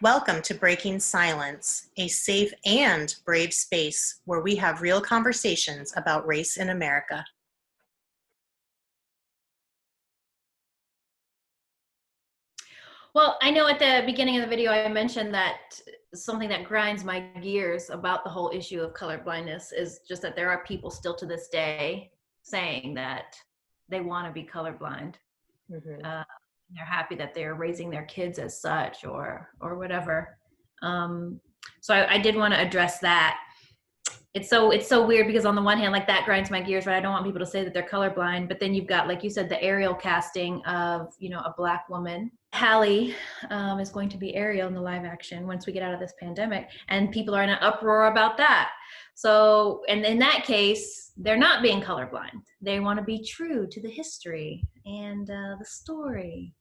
Welcome to Breaking Silence, a safe and brave space where we have real conversations about race in America. Well, I know at the beginning of the video, I mentioned that something that grinds my gears about the whole issue of colorblindness is just that there are people still to this day saying that they want to be colorblind. Mm-hmm. They're happy that they're raising their kids as such or whatever. So I did want to address that. It's so weird because on the one hand, like that grinds my gears, right? I don't want people to say that they're colorblind, but then you've got, like you said, the Ariel casting of, a Black woman. Hallie is going to be Ariel in the live action once we get out of this pandemic, and people are in an uproar about that. So, and in that case, they're not being colorblind. They want to be true to the history and the story.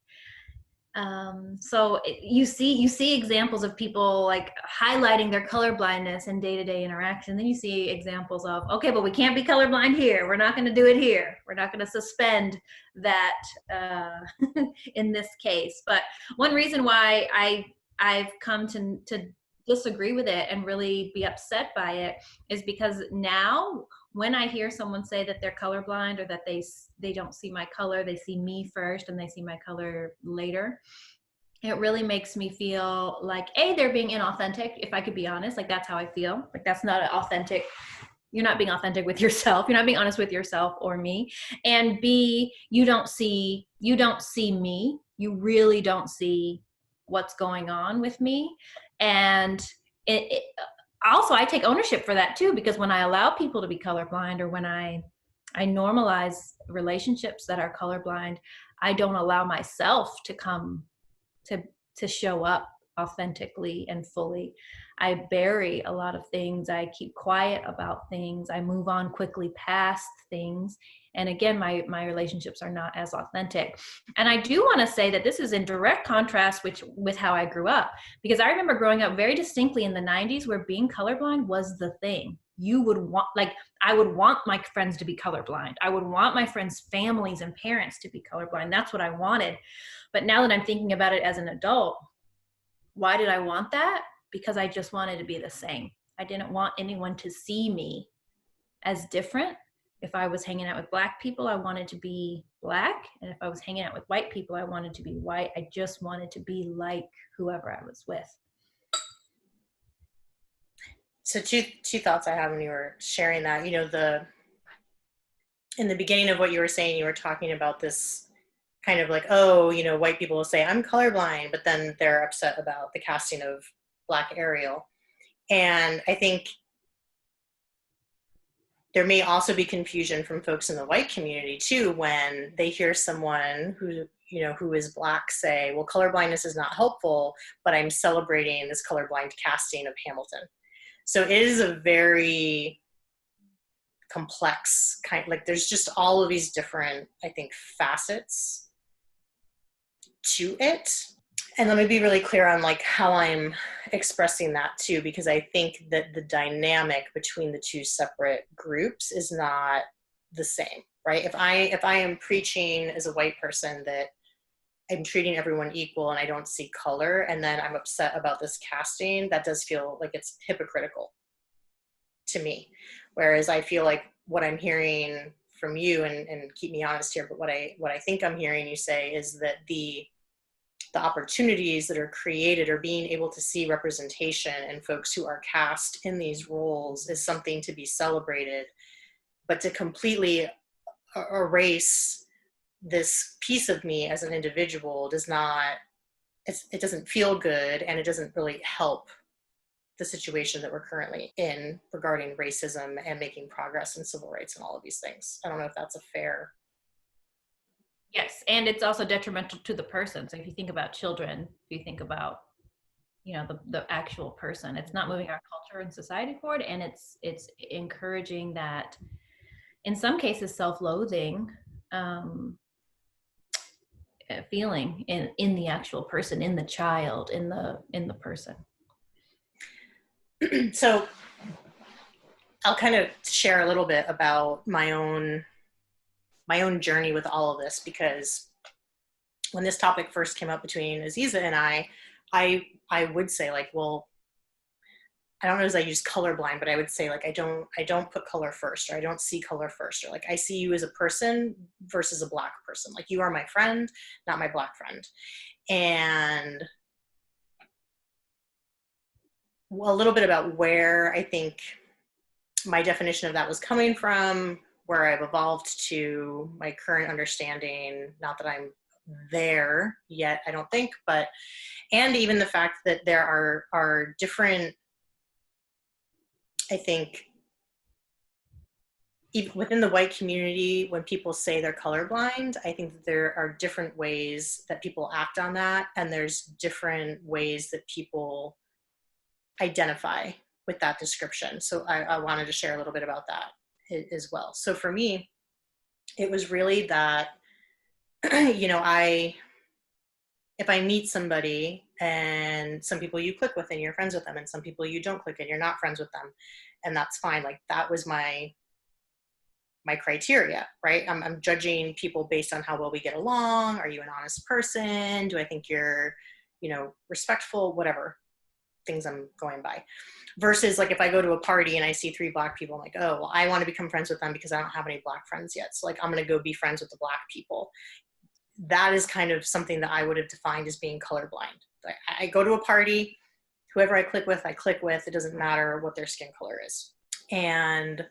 So you see examples of people like highlighting their colorblindness in day-to-day interaction. Then you see examples of, okay, but we can't be colorblind here. We're not going to do it here. We're not going to suspend that in this case. But one reason why I've come to disagree with it and really be upset by it is because now when I hear someone say that they're colorblind or that they don't see my color, they see me first and they see my color later, it really makes me feel like, A, they're being inauthentic. If I could be honest, like that's how I feel. Like that's not an authentic. You're not being authentic with yourself. You're not being honest with yourself or me. And B, you don't see me. You really don't see what's going on with me. And also, I take ownership for that too, because when I allow people to be colorblind or when I normalize relationships that are colorblind, I don't allow myself to come to show up authentically and fully. I bury a lot of things. I keep quiet about things. I move on quickly past things. And again, my relationships are not as authentic. And I do want to say that this is in direct contrast with how I grew up, because I remember growing up very distinctly in the 90s where being colorblind was the thing. You would want, like, I would want my friends to be colorblind. I would want my friends' families and parents to be colorblind. That's what I wanted. But now that I'm thinking about it as an adult, why did I want that? Because I just wanted to be the same. I didn't want anyone to see me as different. If I was hanging out with Black people, I wanted to be Black. And if I was hanging out with white people, I wanted to be white. I just wanted to be like whoever I was with. So two thoughts I had when you were sharing that. In the beginning of what you were saying, you were talking about this kind of like, oh, white people will say, I'm colorblind, but then they're upset about the casting of Black Ariel. And I think there may also be confusion from folks in the white community too, when they hear someone who is Black say, well, colorblindness is not helpful, but I'm celebrating this colorblind casting of Hamilton. So it is a very complex like there's just all of these different, I think, facets to it. And let me be really clear on like how I'm expressing that too, because I think that the dynamic between the two separate groups is not the same, right? If I am preaching as a white person that I'm treating everyone equal and I don't see color, and then I'm upset about this casting, that does feel like it's hypocritical to me. Whereas I feel like what I'm hearing from you, and keep me honest here, but what I think I'm hearing you say is that the opportunities that are created or being able to see representation and folks who are cast in these roles is something to be celebrated, but to completely erase this piece of me as an individual it doesn't feel good, and it doesn't really help the situation that we're currently in regarding racism and making progress in civil rights and all of these things. I don't know if that's a fair. Yes, and it's also detrimental to the person. So if you think about children, if you think about, the actual person, it's not moving our culture and society forward, and it's encouraging that, in some cases, self-loathing feeling in the actual person, in the child, in the person. So I'll kind of share a little bit about my own journey with all of this, because when this topic first came up between Aziza and I would say like, well, I don't know as I use colorblind, but I would say like I don't put color first, or I don't see color first, or like I see you as a person versus a black person. Like you are my friend, not my black friend. And a little bit about where I think my definition of that was coming from, where I've evolved to my current understanding. Not that I'm there yet, I don't think, but and even the fact that there are different, I think, even within the white community, when people say they're colorblind, I think that there are different ways that people act on that, and there's different ways that people identify with that description. So I wanted to share a little bit about that as well. So for me, it was really that, you know, if I meet somebody, and some people you click with and you're friends with them, and some people you don't click and you're not friends with them, and that's fine. Like that was my criteria, right? I'm judging people based on how well we get along. Are you an honest person? Do I think you're, you know, respectful? Whatever things I'm going by. Versus like if I go to a party and I see 3 black people, I'm like, oh, well, I want to become friends with them because I don't have any black friends yet. So like I'm going to go be friends with the black people. That is kind of something that I would have defined as being colorblind. I go to a party, whoever I click with, I click with. It doesn't matter what their skin color is. And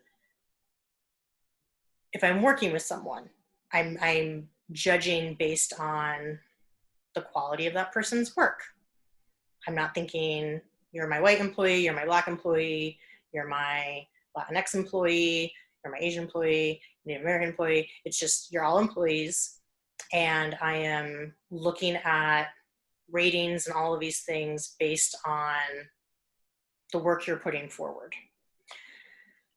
if I'm working with someone, I'm judging based on the quality of that person's work. I'm not thinking you're my white employee, you're my black employee, you're my Latinx employee, you're my Asian employee, Native American employee. It's just you're all employees, and I am looking at ratings and all of these things based on the work you're putting forward.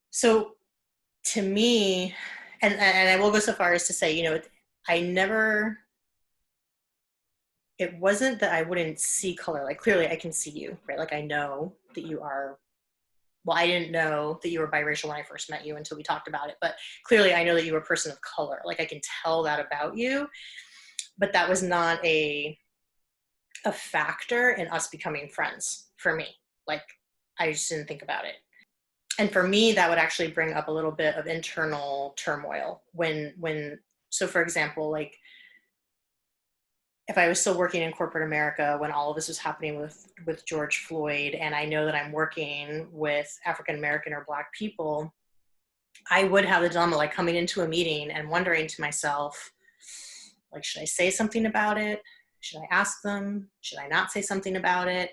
So to me, and I will go so far as to say, you know, it wasn't that I wouldn't see color. Like clearly I can see you, right? Like I know that you are, well, I didn't know that you were biracial when I first met you until we talked about it, but clearly I know that you were a person of color. Like I can tell that about you, but that was not a factor in us becoming friends for me. Like I just didn't think about it. And for me, that would actually bring up a little bit of internal turmoil so for example, like if I was still working in corporate America when all of this was happening with George Floyd, and I know that I'm working with African American or black people, I would have the dilemma like coming into a meeting and wondering to myself, like, should I say something about it? Should I ask them? Should I not say something about it?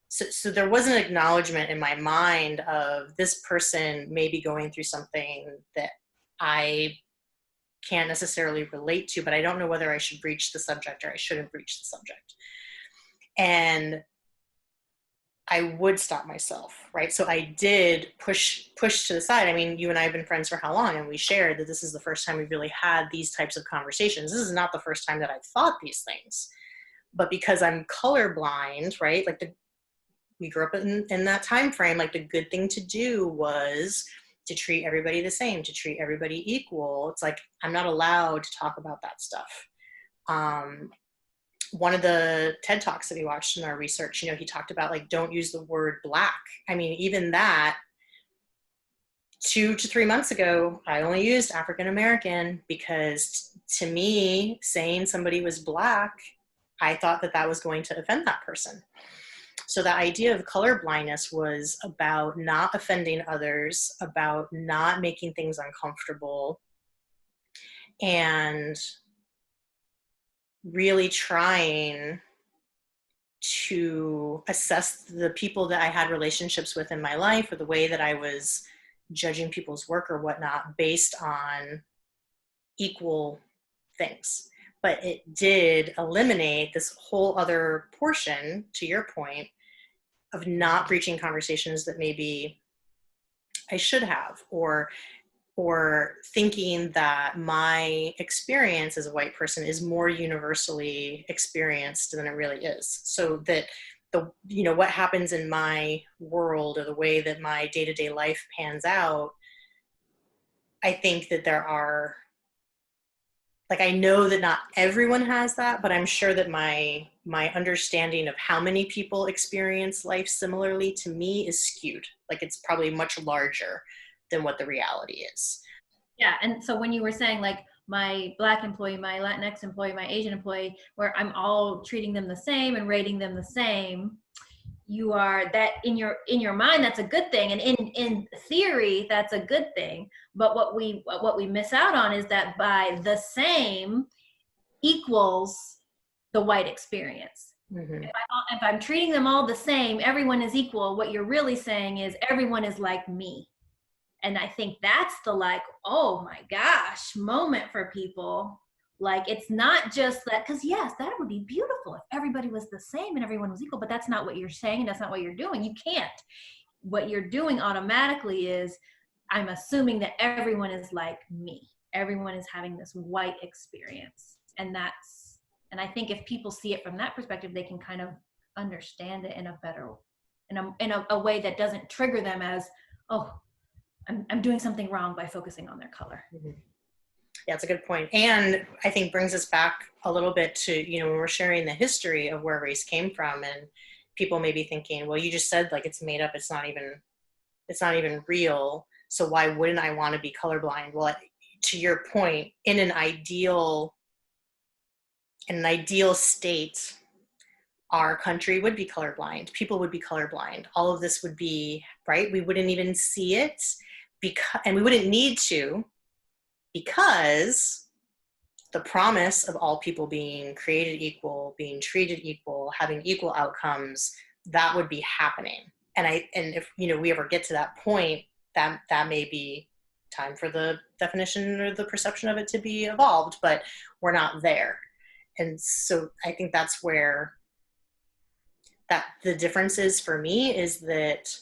So there was an acknowledgement in my mind of this person may be going through something that I can't necessarily relate to, but I don't know whether I should breach the subject or I shouldn't breach the subject. And I would stop myself, right? So I did push to the side. I mean, you and I have been friends for how long? And we shared that this is the first time we've really had these types of conversations. This is not the first time that I've thought these things. But because I'm colorblind, right? Like we grew up in that time frame, like the good thing to do was to treat everybody the same, to treat everybody equal. It's like I'm not allowed to talk about that stuff. One of the TED Talks that we watched in our research, you know, he talked about like don't use the word black. I mean, even that 2 to 3 months ago, I only used African American because to me, saying somebody was black, I thought that was going to offend that person. So the idea of color blindness was about not offending others, about not making things uncomfortable, and really trying to assess the people that I had relationships with in my life, or the way that I was judging people's work or whatnot based on equal things. But it did eliminate this whole other portion, to your point, of not breaching conversations that maybe I should have, or thinking that my experience as a white person is more universally experienced than it really is. So that what happens in my world, or the way that my day-to-day life pans out, I think that there are like, I know that not everyone has that, but I'm sure that my understanding of how many people experience life similarly to me is skewed. Like, it's probably much larger than what the reality is. Yeah. And so when you were saying like my Black employee, my Latinx employee, my Asian employee, where I'm all treating them the same and rating them the same, you are that in your mind, that's a good thing. And in theory, that's a good thing. But what we miss out on is that by the same equals the white experience. Mm-hmm. If I'm treating them all the same, everyone is equal. What you're really saying is everyone is like me. And I think that's the like, oh my gosh, moment for people. Like, it's not just that, because yes, that would be beautiful if everybody was the same and everyone was equal, but that's not what you're saying and that's not what you're doing. You can't. What you're doing automatically is, I'm assuming that everyone is like me. Everyone is having this white experience. And I think if people see it from that perspective, they can kind of understand it in a better, in a way that doesn't trigger them as, oh, I'm doing something wrong by focusing on their color. Mm-hmm. Yeah, it's a good point. And I think brings us back a little bit to, when we're sharing the history of where race came from, and people may be thinking, well, you just said like it's made up. It's not even real. So why wouldn't I want to be colorblind? Well, to your point, in an ideal state, our country would be colorblind. People would be colorblind. All of this would be, right? We wouldn't even see it and we wouldn't need to, because the promise of all people being created equal, being treated equal, having equal outcomes, that would be happening. And if we ever get to that point, that may be time for the definition or the perception of it to be evolved, but we're not there. And so I think that's where that the difference is for me, is that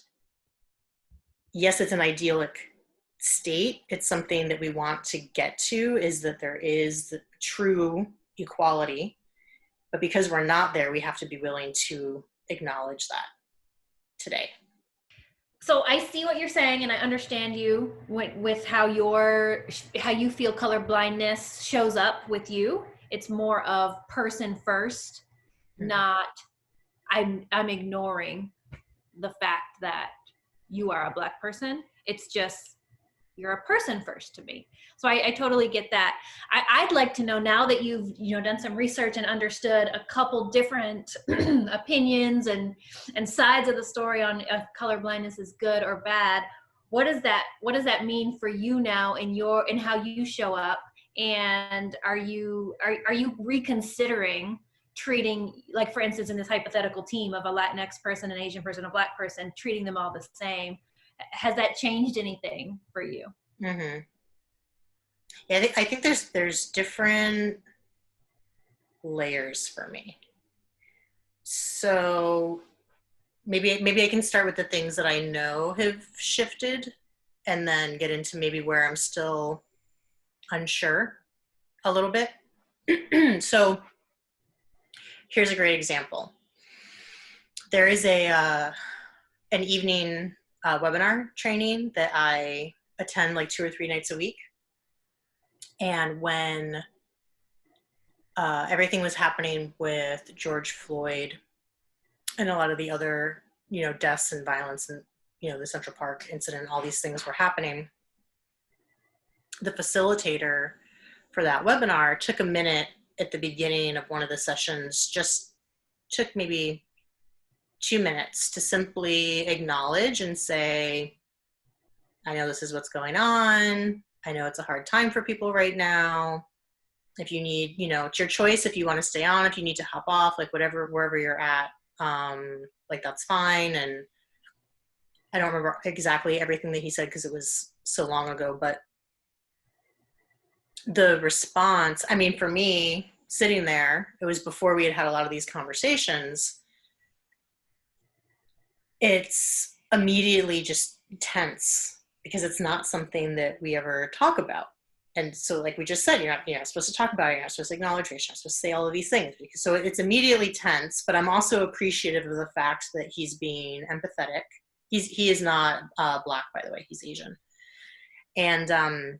yes, it's an idyllic state. It's something that we want to get to, is that there is the true equality, but because we're not there, we have to be willing to acknowledge that today. So I see what you're saying, and I understand you with how you feel color blindness shows up with you. It's more of person first, mm-hmm. not I'm ignoring the fact that you are a Black person. It's just you're a person first to me. So I totally get that. I'd like to know, now that you've done some research and understood a couple different opinions and sides of the story on if color blindness is good or bad, what does that mean for you now in how you show up? And are you reconsidering treating, like for instance, in this hypothetical team of a Latinx person, an Asian person, a Black person, treating them all the same? Has that changed anything for you? Mm-hmm. Yeah, I think there's different layers for me. So maybe I can start with the things that I know have shifted, and then get into maybe where I'm still unsure a little bit. So here's a great example. There is an evening webinar training that I attend like 2 or 3 nights a week. And when everything was happening with George Floyd and a lot of the other, deaths and violence and, the Central Park incident, all these things were happening, the facilitator for that webinar took a minute at the beginning of one of the sessions, just took maybe 2 minutes to simply acknowledge and say, I know this is what's going on. I know it's a hard time for people right now. If you need, it's your choice. If you want to stay on, if you need to hop off, like wherever you're at, like that's fine. And I don't remember exactly everything that he said because it was so long ago, but the response, I mean, for me sitting there, it was before we had a lot of these conversations. It's immediately just tense because it's not something that we ever talk about. And so like we just said, you're not supposed to talk about it. You're not supposed to acknowledge it. You're not supposed to say all of these things. So it's immediately tense, but I'm also appreciative of the fact that he's being empathetic. He is not Black, by the way, he's Asian. And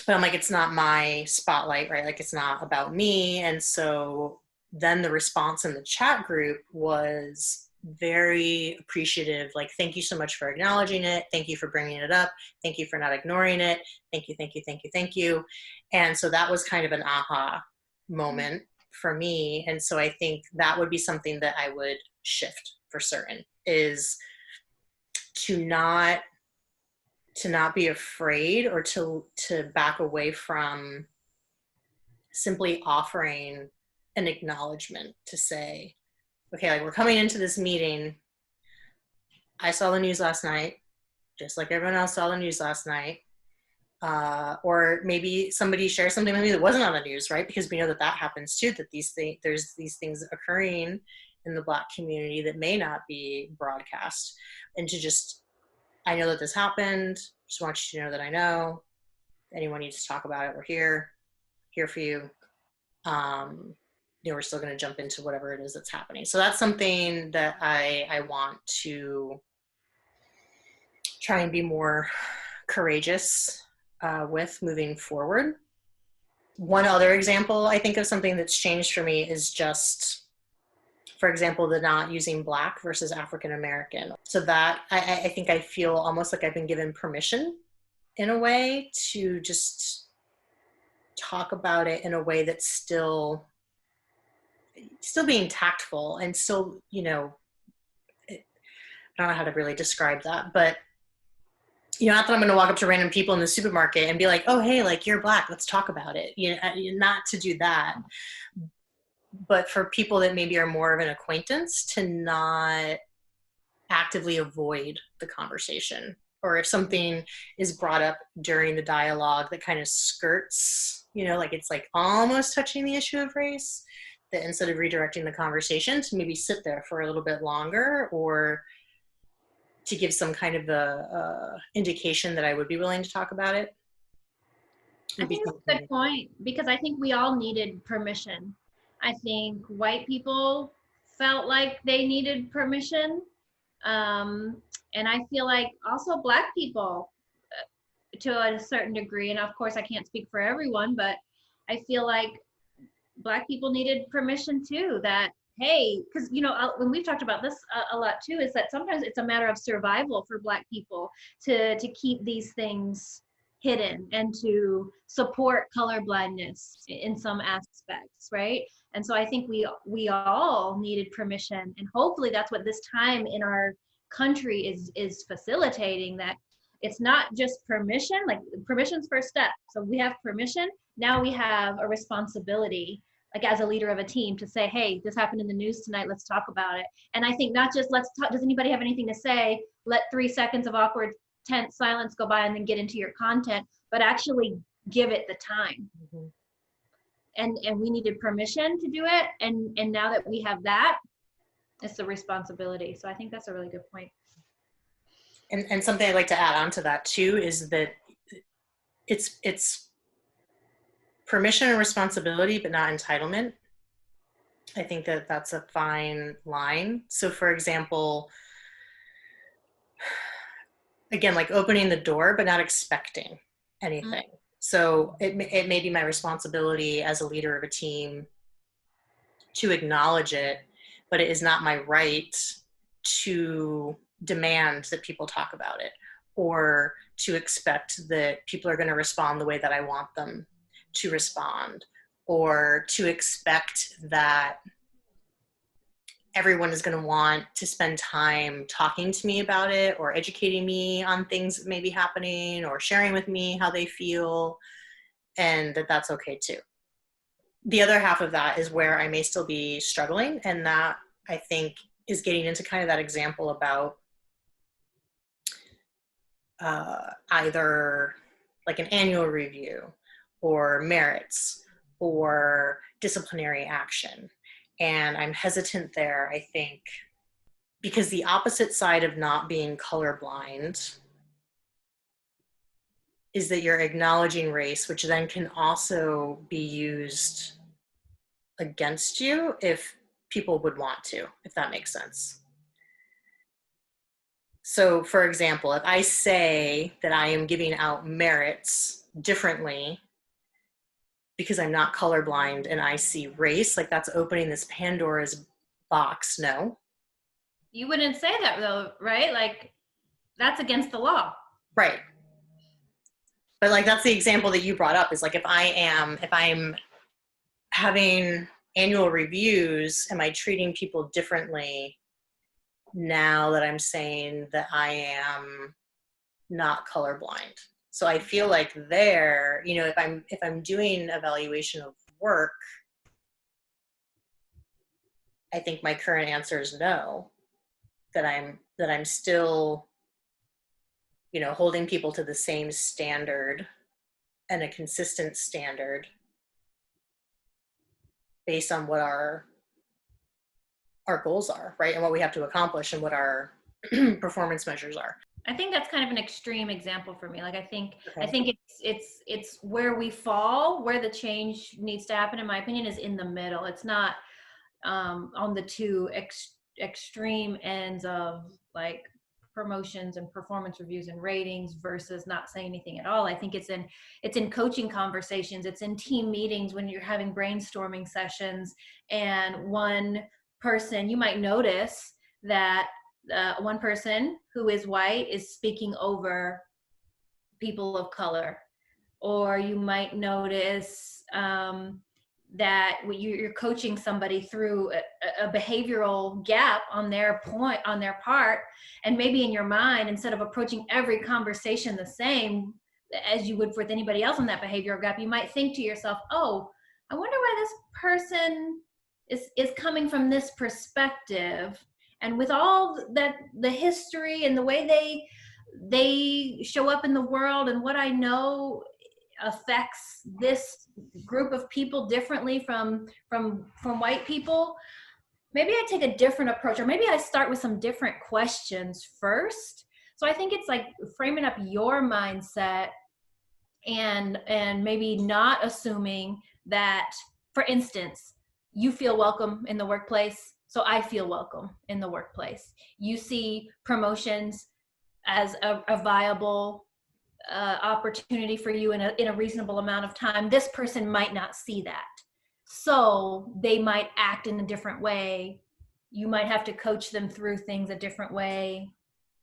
But I'm like, it's not my spotlight, right? Like, it's not about me. And so then the response in the chat group was very appreciative. Like, thank you so much for acknowledging it. Thank you for bringing it up. Thank you for not ignoring it. Thank you, thank you, thank you, thank you. And so that was kind of an aha moment for me. And so I think that would be something that I would shift for certain, is to not be afraid, or to back away from simply offering an acknowledgement, to say, okay, like, we're coming into this meeting. I saw the news last night, just like everyone else saw the news last night. Or maybe somebody shares something with me that wasn't on the news, right? Because we know that happens too, that there's these things occurring in the Black community that may not be broadcast. And to just, I know that this happened. Just want you to know that I know. If anyone needs to talk about it, we're here for you. We're still going to jump into whatever it is that's happening. So that's something that I want to try and be more courageous with moving forward. One other example I think of something that's changed for me is just, for example, the not using Black versus African American. So that I think I feel almost like I've been given permission in a way to just talk about it in a way that's still being tactful, and still, I don't know how to really describe that, but not that I'm going to walk up to random people in the supermarket and be like, oh, hey, like, you're Black, let's talk about it. Not to do that, but for people that maybe are more of an acquaintance, to not actively avoid the conversation. Or if something is brought up during the dialogue that kind of skirts, like it's like almost touching the issue of race, that instead of redirecting the conversation, to maybe sit there for a little bit longer, or to give some kind of a indication that I would be willing to talk about it. I think that's a good point, because I think we all needed permission. I think white people felt like they needed permission. And I feel like also Black people to a certain degree, and of course I can't speak for everyone, but I feel like Black people needed permission too, that, hey, because when we've talked about this a lot too, is that sometimes it's a matter of survival for Black people to keep these things hidden and to support colorblindness in some aspects, right? And so I think we all needed permission, and hopefully that's what this time in our country is facilitating, that it's not just permission, like permission's first step. So we have permission, now we have a responsibility, like as a leader of a team, to say, hey, this happened in the news tonight, let's talk about it. And I think not just let's talk, does anybody have anything to say? Let 3 seconds of awkward, tense silence go by and then get into your content, but actually give it the time. Mm-hmm. And we needed permission to do it. And now that we have that, it's the responsibility. So I think that's a really good point. And something I'd like to add on to that too is that it's permission and responsibility, but not entitlement. I think that that's a fine line. So for example, again, like opening the door, but not expecting anything. Mm-hmm. So it may be my responsibility as a leader of a team to acknowledge it, but it is not my right to demand that people talk about it, or to expect that people are going to respond the way that I want them to respond, or to expect that everyone is going to want to spend time talking to me about it, or educating me on things that may be happening, or sharing with me how they feel, and that's okay too. The other half of that is where I may still be struggling, and that I think is getting into kind of that example about either like an annual review, or merits, or disciplinary action. And I'm hesitant there, I think, because the opposite side of not being colorblind is that you're acknowledging race, which then can also be used against you if people would want to, if that makes sense. So, for example, if I say that I am giving out merits differently because I'm not colorblind and I see race, like that's opening this Pandora's box. No. You wouldn't say that though, right? Like that's against the law. Right. But like that's the example that you brought up is like if I'm having annual reviews, am I treating people differently now that I'm saying that I am not colorblind? So I feel like there, you know, if I'm doing evaluation of work, I think my current answer is no, that I'm still, you know, holding people to the same standard and a consistent standard based on what our goals are, right? And what we have to accomplish and what our performance measures are. I think that's kind of an extreme example for me. Like I think Okay. it's where we fall, where the change needs to happen, in my opinion, is in the middle. It's not on the two extreme ends of like promotions and performance reviews and ratings versus not saying anything at all. I think it's in coaching conversations, it's in team meetings when you're having brainstorming sessions, and one person, you might notice that one person who is white is speaking over people of color, or you might notice that you're coaching somebody through a behavioral gap on their part, and maybe in your mind, instead of approaching every conversation the same as you would with anybody else on that behavioral gap, you might think to yourself, oh, I wonder why this person is coming from this perspective, and with all that, the history and the way they show up in the world and what I know affects this group of people differently from white people, maybe I take a different approach, or maybe I start with some different questions first. So I think it's like framing up your mindset and maybe not assuming that, for instance, you feel welcome in the workplace, so I feel welcome in the workplace. You see promotions as a viable opportunity for you in a reasonable amount of time. This person might not see that, so they might act in a different way. You might have to coach them through things a different way.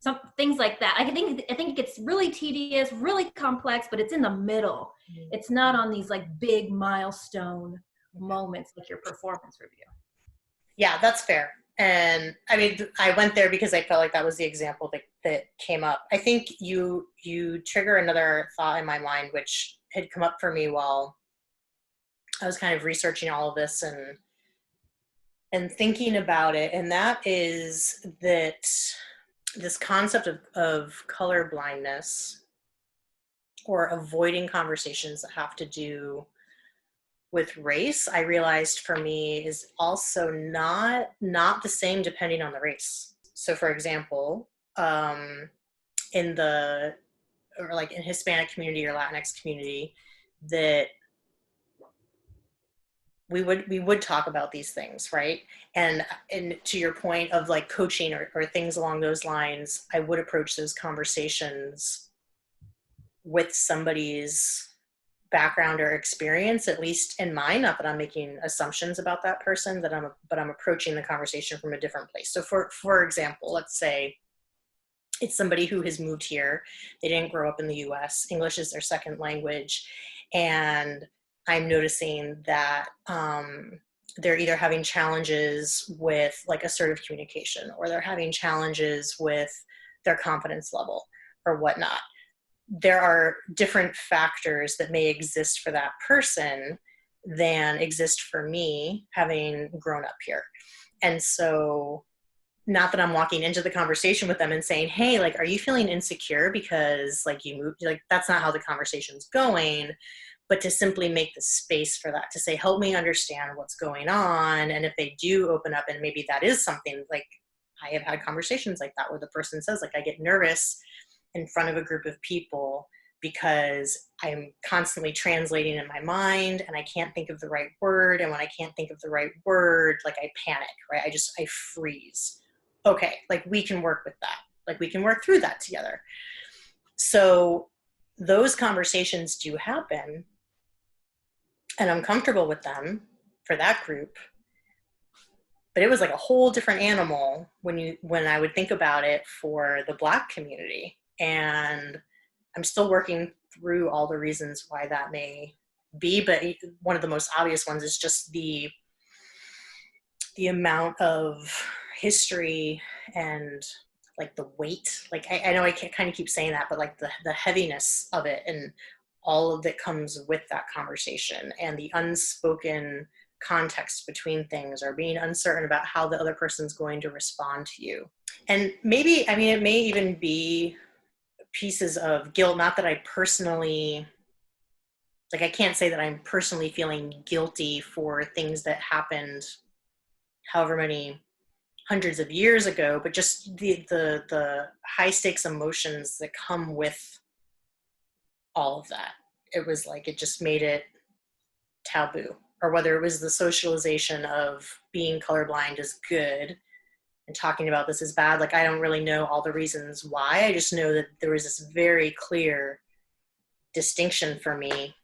Some things like that. I think it gets really tedious, really complex, but it's in the middle. It's not on these like big milestone moments like your performance review. Yeah, that's fair. And I mean, I went there because I felt like that was the example that came up. I think you trigger another thought in my mind, which had come up for me while I was kind of researching all of this and thinking about it. And that is that this concept of color blindness or avoiding conversations that have to do with race, I realized for me is also not the same depending on the race. So for example, in the, or like in Hispanic community or Latinx community, that we would talk about these things, right? And to your point of like coaching or things along those lines, I would approach those conversations with somebody's background or experience, at least in mine. Not that I'm making assumptions about that person, but I'm approaching the conversation from a different place. So for example, let's say it's somebody who has moved here. They didn't grow up in the US. English is their second language. And I'm noticing that they're either having challenges with like assertive communication, or they're having challenges with their confidence level or whatnot. There are different factors that may exist for that person than exist for me having grown up here. And so, not that I'm walking into the conversation with them and saying, hey, like, are you feeling insecure because like you moved? Like, that's not how the conversation's going, but to simply make the space for that, to say, help me understand what's going on. And if they do open up, and maybe that is something, like I have had conversations like that where the person says, like, I get nervous in front of a group of people because I'm constantly translating in my mind and I can't think of the right word. And when I can't think of the right word, like I panic, right? I freeze. Okay, like we can work with that. Like we can work through that together. So those conversations do happen, and I'm comfortable with them for that group. But it was like a whole different animal when I would think about it for the Black community. And I'm still working through all the reasons why that may be, but one of the most obvious ones is just the amount of history and like the weight. Like I know I kind of keep saying that, but like the heaviness of it and all of that comes with that conversation, and the unspoken context between things, or being uncertain about how the other person's going to respond to you. And maybe, I mean, it may even be pieces of guilt, not that I personally, like I can't say that I'm personally feeling guilty for things that happened however many hundreds of years ago, but just the high stakes emotions that come with all of that. It was like, it just made it taboo. Or whether it was the socialization of being colorblind is good and talking about this is bad. Like, I don't really know all the reasons why. I just know that there was this very clear distinction for me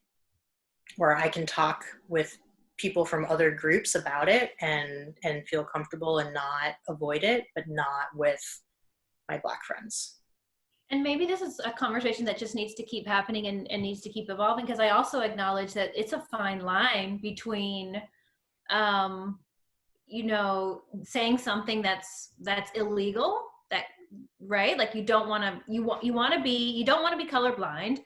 where I can talk with people from other groups about it and feel comfortable and not avoid it, but not with my Black friends. And maybe this is a conversation that just needs to keep happening and needs to keep evolving, because I also acknowledge that it's a fine line between you know, saying something that's illegal, that, right? Like you don't want to, you don't want to be colorblind,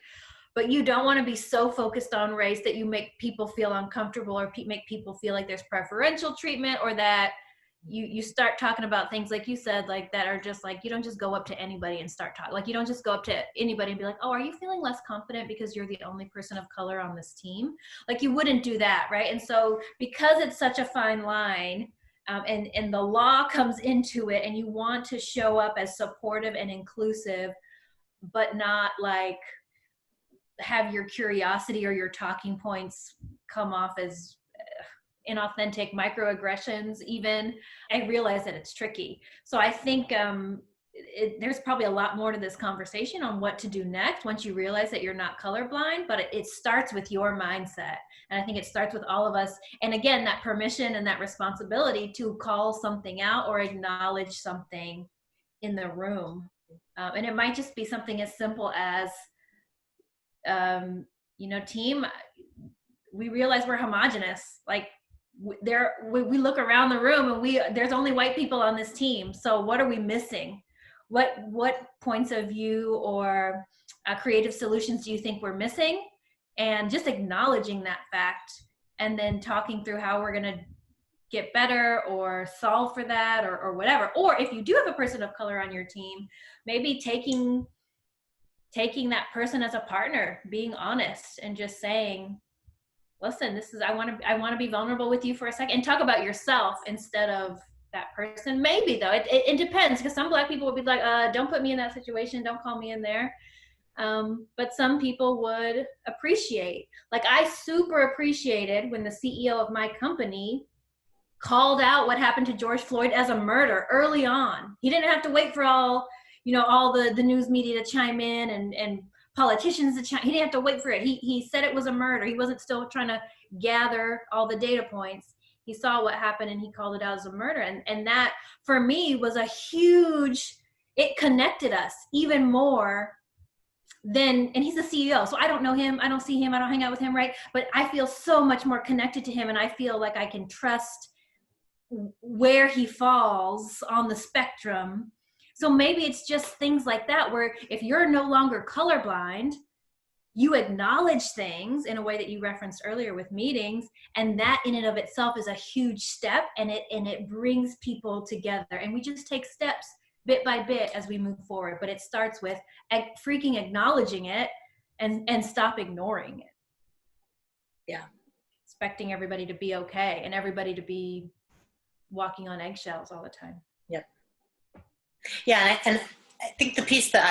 but you don't want to be so focused on race that you make people feel uncomfortable, or make people feel like there's preferential treatment, or that you start talking about things, like you said, like that are just like, you don't just go up to anybody and start talking. Like you don't just go up to anybody and be like, oh, are you feeling less confident because you're the only person of color on this team? Like you wouldn't do that, right? And so because it's such a fine line, and the law comes into it, and you want to show up as supportive and inclusive, but not like have your curiosity or your talking points come off as inauthentic microaggressions even, I realize that it's tricky. So I think there's probably a lot more to this conversation on what to do next once you realize that you're not colorblind, but it starts with your mindset. And I think it starts with all of us. And again, that permission and that responsibility to call something out or acknowledge something in the room. And it might just be something as simple as, you know, team, we realize we're homogenous. Like we look around the room and there's only white people on this team. So what are we missing? What points of view or creative solutions do you think we're missing? And just acknowledging that fact, and then talking through how we're going to get better or solve for that, or whatever. Or if you do have a person of color on your team, maybe taking that person as a partner, being honest and just saying, listen, this is, I want to be vulnerable with you for a second, and talk about yourself instead of that person. Maybe though, it depends, because some Black people would be like, don't put me in that situation, don't call me in there. But some people would appreciate, like I super appreciated when the CEO of my company called out what happened to George Floyd as a murder early on. He didn't have to wait for all the news media to chime in and politicians to chime. He didn't have to wait for it. He said it was a murder. He wasn't still trying to gather all the data points. He saw what happened and he called it out as a murder. And that for me was a huge, it connected us even more than, and he's the CEO, so I don't know him, I don't see him, I don't hang out with him, right? But I feel so much more connected to him, and I feel like I can trust where he falls on the spectrum. So maybe it's just things like that, where if you're no longer colorblind, you acknowledge things in a way that you referenced earlier with meetings, and that in and of itself is a huge step, and it brings people together, and we just take steps bit by bit as we move forward. But it starts with freaking acknowledging it and stop ignoring it. Yeah. Expecting everybody to be okay and everybody to be walking on eggshells all the time. Yep. Yeah, and I think the piece that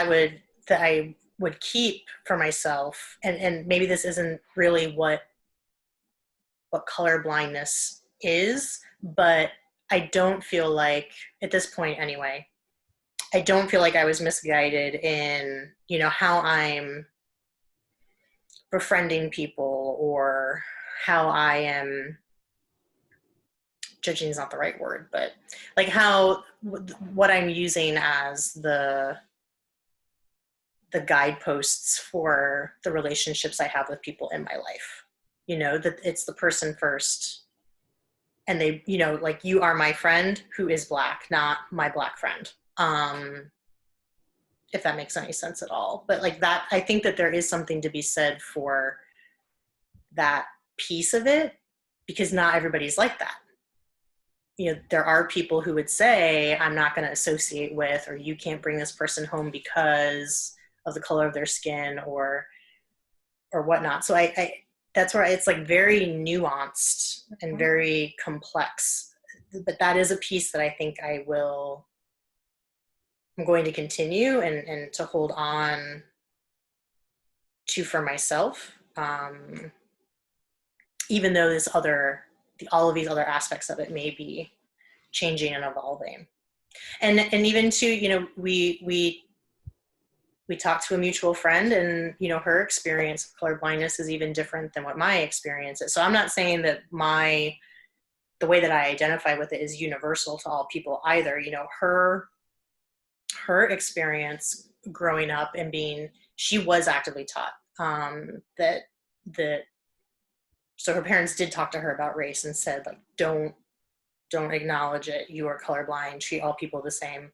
I would keep for myself, and maybe this isn't really what colorblindness is, but I don't feel like, at this point anyway, I don't feel like I was misguided in, you know, how I'm befriending people or how I am judging is not the right word, but like how what I'm using as the guideposts for the relationships I have with people in my life. You know, that it's the person first. And they, you know, like you are my friend who is Black, not my Black friend. If that makes any sense at all. But like that, I think that there is something to be said for that piece of it, because not everybody's like that. You know, there are people who would say, I'm not going to associate with, or you can't bring this person home because of the color of their skin or whatnot. So I that's where it's like very nuanced and very complex. But that is a piece that I think I'm going to continue and to hold on to for myself. Even though all of these other aspects of it may be changing and evolving. And even to, you know, we talked to a mutual friend, and, you know, her experience of colorblindness is even different than what my experience is. So I'm not saying that the way that I identify with it is universal to all people either. You know, her experience growing up and she was actively taught that so her parents did talk to her about race and said, like, don't acknowledge it. You are colorblind. Treat all people the same.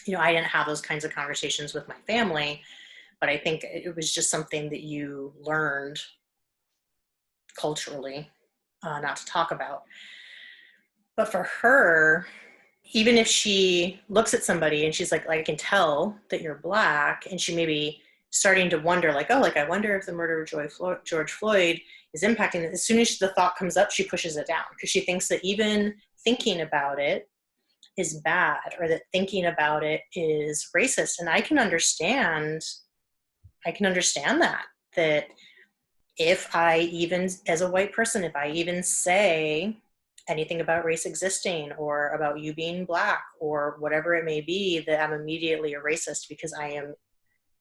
You know, I didn't have those kinds of conversations with my family, but I think it was just something that you learned culturally not to talk about. But for her, even if she looks at somebody and she's like, I can tell that you're Black, and she may be starting to wonder, like, oh, like, I wonder if the murder of George Floyd is impacting it. As soon as the thought comes up, she pushes it down because she thinks that even thinking about it is bad, or that thinking about it is racist. And I can understand that if I even, as a white person, if I even say anything about race existing or about you being Black or whatever it may be, that I'm immediately a racist because I am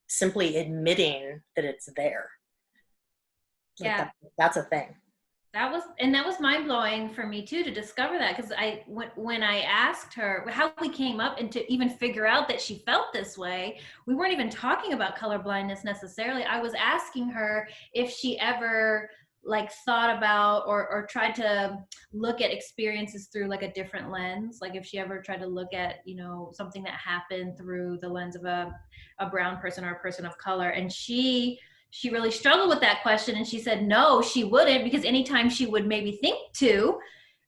simply admitting that it's there. Like Yeah. that's a thing. That was mind blowing for me too, to discover that, because when I asked her how we came up and to even figure out that she felt this way, we weren't even talking about colorblindness necessarily. I was asking her if she ever like thought about or tried to look at experiences through like a different lens, like if she ever tried to look at, you know, something that happened through the lens of a brown person or a person of color. And she really struggled with that question, and she said no, she wouldn't, because anytime she would maybe think to,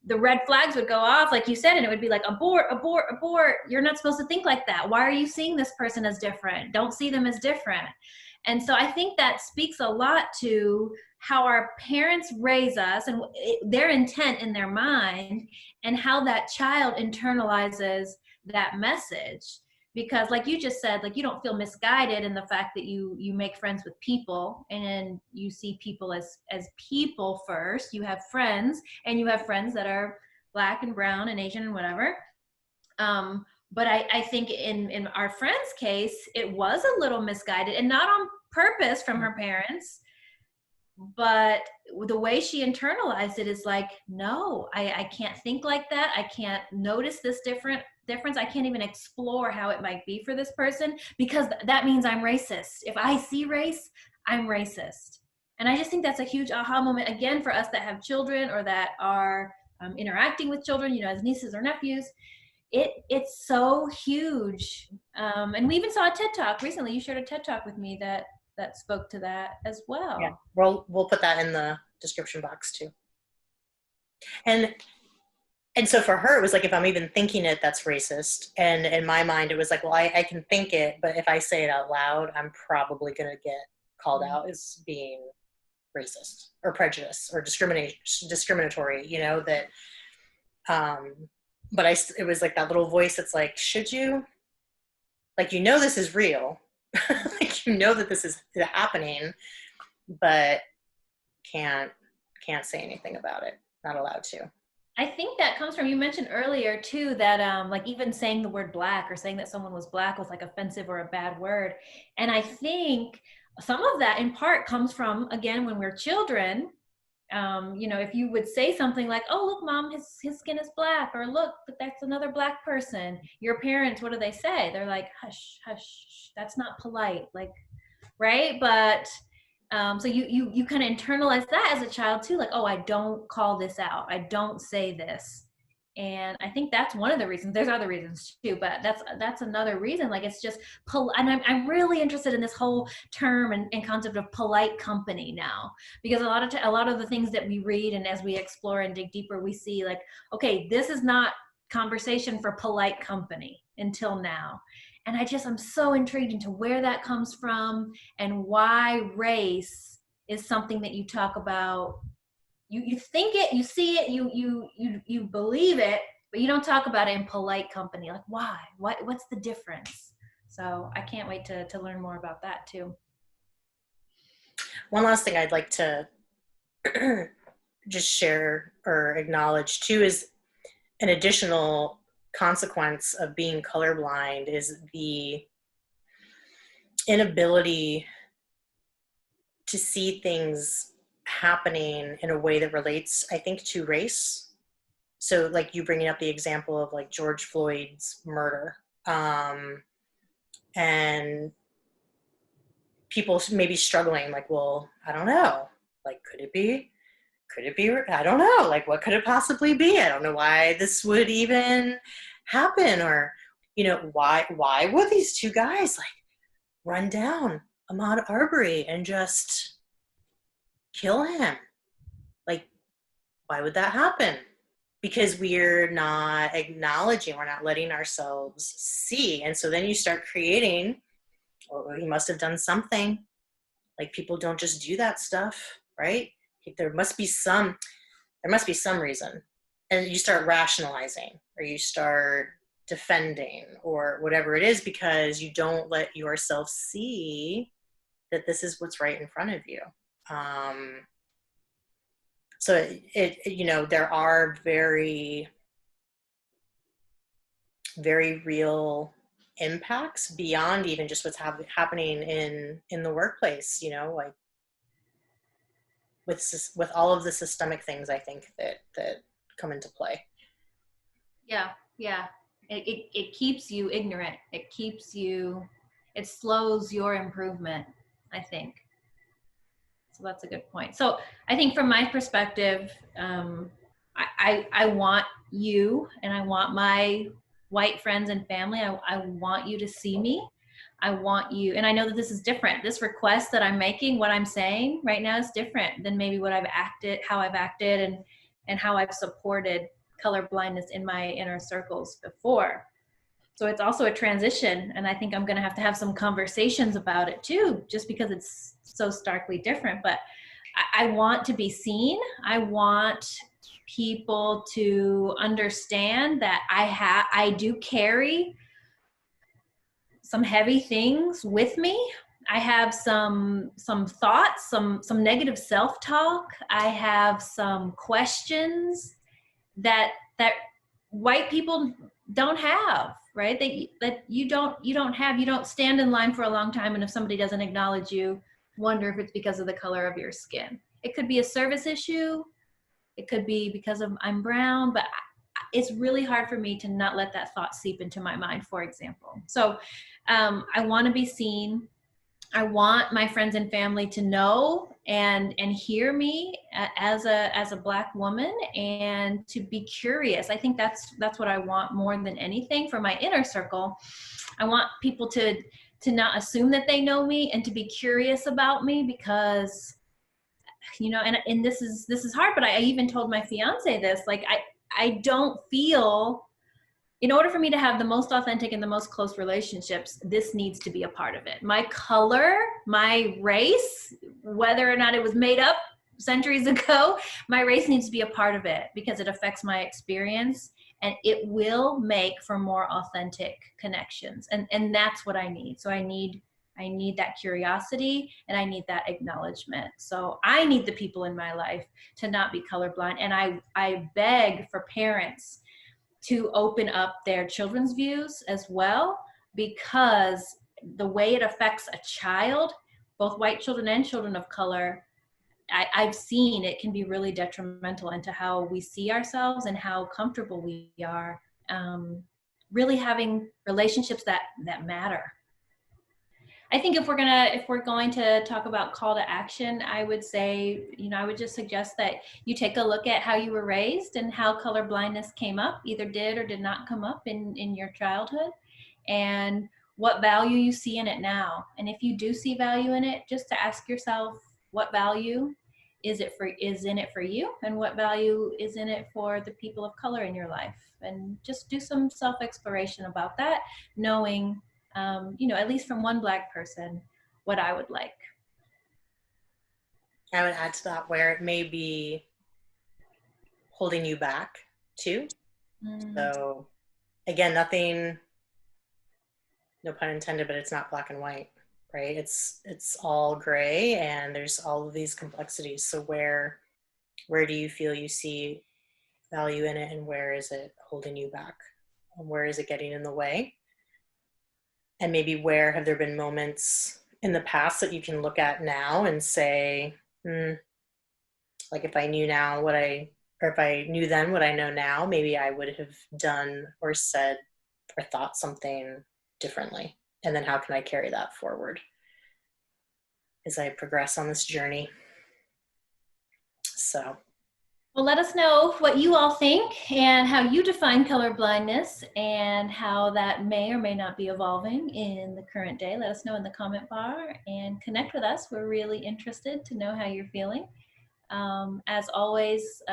the red flags would go off, like you said, and it would be like, abort, abort, abort. You're not supposed to think like that. Why are you seeing this person as different? Don't see them as different. And so I think that speaks a lot to how our parents raise us and their intent in their mind, and how that child internalizes that message. Because like you just said, like, you don't feel misguided in the fact that you make friends with people, and you see people as people first. You have friends, and you have friends that are Black and brown and Asian and whatever. But I think in our friend's case, it was a little misguided, and not on purpose from her parents, but the way she internalized it is like, no, I can't think like that. I can't notice this difference. I can't even explore how it might be for this person, because that means I'm racist. If I see race, I'm racist. And I just think that's a huge aha moment, again, for us that have children or that are interacting with children, you know, as nieces or nephews. It's so huge. And we even saw a TED Talk recently. You shared a TED Talk with me that spoke to that as well. Yeah, we'll put that in the description box too. And so for her, it was like, if I'm even thinking it, that's racist. And in my mind, it was like, well, I can think it, but if I say it out loud, I'm probably going to get called out as being racist or prejudiced or discriminatory, you know, that, but it was like that little voice that's like, should you? Like, you know, this is real. Like, you know that this is happening, but can't say anything about it. Not allowed to. I think that comes from, you mentioned earlier too, that like even saying the word black or saying that someone was black was like offensive or a bad word. And I think some of that in part comes from, again, when we're children, if you would say something like, "Oh, look, mom, his skin is black," or "Look, that's another black person." Your parents, what do they say? They're like, "Hush, hush, that's not polite." Like, right? But so you kind of internalize that as a child too, like, "Oh, I don't call this out. I don't say this." And I think that's one of the reasons. There's other reasons too, but that's another reason. Like, it's just and I'm really interested in this whole term and concept of polite company now, because a lot of the things that we read and as we explore and dig deeper, we see like, okay, this is not conversation for polite company until now. And I'm so intrigued into where that comes from and why race is something that you talk about. You think it, you see it, you believe it, but you don't talk about it in polite company. Like, why? What's the difference? So I can't wait to learn more about that too. One last thing I'd like to just share or acknowledge too is an additional consequence of being colorblind is the inability to see things happening in a way that relates, I think, to race. So like you bringing up the example of like George Floyd's murder, and people maybe struggling like, well, I don't know, like, could it be, I don't know, like, what could it possibly be? I don't know why this would even happen, or why would these two guys like run down Ahmaud Arbery and just kill him? Like, why would that happen? Because we're not acknowledging, we're not letting ourselves see. And so then you start creating, oh, he must have done something. Like, people don't just do that stuff, right? There must be some reason. And you start rationalizing, or you start defending, or whatever it is, because you don't let yourself see that this is what's right in front of you. So there are very, very real impacts beyond even just what's happening in the workplace, like with all of the systemic things, I think that come into play. Yeah, yeah. It keeps you ignorant. It slows your improvement, I think. So that's a good point. So I think from my perspective, I want you, and I want my white friends and family, I want you to see me. I want you, and I know that this is different. This request that I'm making, what I'm saying right now is different than maybe how I've acted and how I've supported color blindness in my inner circles before. So it's also a transition, and I think I'm going to have some conversations about it too, just because it's so starkly different. But I want to be seen. I want people to understand that I do carry some heavy things with me. I have some thoughts, some negative self-talk. I have some questions that white people don't have, right? That you don't have. You don't stand in line for a long time, and if somebody doesn't acknowledge you, wonder if it's because of the color of your skin. It could be a service issue. It could be because of I'm brown, but it's really hard for me to not let that thought seep into my mind, for example. So I want to be seen. I want my friends and family to know and hear me as a Black woman, and to be curious. I think that's what I want more than anything for my inner circle. I want people to not assume that they know me, and to be curious about me, because and this is hard, but I even told my fiance this, like I don't feel, in order for me to have the most authentic and the most close relationships, this needs to be a part of it. My color, my race, whether or not it was made up centuries ago, my race needs to be a part of it, because it affects my experience, and it will make for more authentic connections. And that's what I need. So I need I need that curiosity, and I need that acknowledgement. So I need the people in my life to not be colorblind. And I beg for parents to open up their children's views as well, because the way it affects a child, both white children and children of color, I've seen it can be really detrimental into how we see ourselves and how comfortable we are, really having relationships that matter. I think if we're going to talk about call to action, I would say, I would just suggest that you take a look at how you were raised and how color blindness came up, either did or did not come up in your childhood, and what value you see in it now. And if you do see value in it, just to ask yourself, what value is in it for you, and what value is in it for the people of color in your life, and just do some self-exploration about that, knowing at least from one Black person, what I would like. I would add to that where it may be holding you back too. So again, nothing, no pun intended, but it's not black and white, right? It's all gray, and there's all of these complexities. So where do you feel you see value in it, and where is it holding you back? And where is it getting in the way? And maybe where have there been moments in the past that you can look at now and say, like if I knew now or if I knew then what I know now, maybe I would have done or said or thought something differently. And then how can I carry that forward as I progress on this journey? So. Well, let us know what you all think and how you define color blindness, and how that may or may not be evolving in the current day. Let us know in the comment bar and connect with us. We're really interested to know how you're feeling. As always,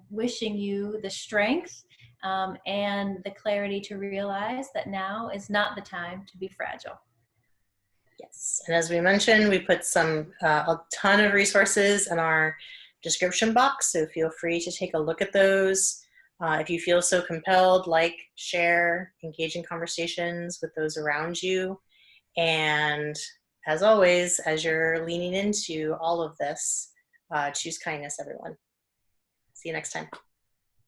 wishing you the strength and the clarity to realize that now is not the time to be fragile. Yes, and as we mentioned, we put a ton of resources in our description box, so feel free to take a look at those. If you feel so compelled, like, share, engage in conversations with those around you. And as always, as you're leaning into all of this, choose kindness, everyone. See you next time.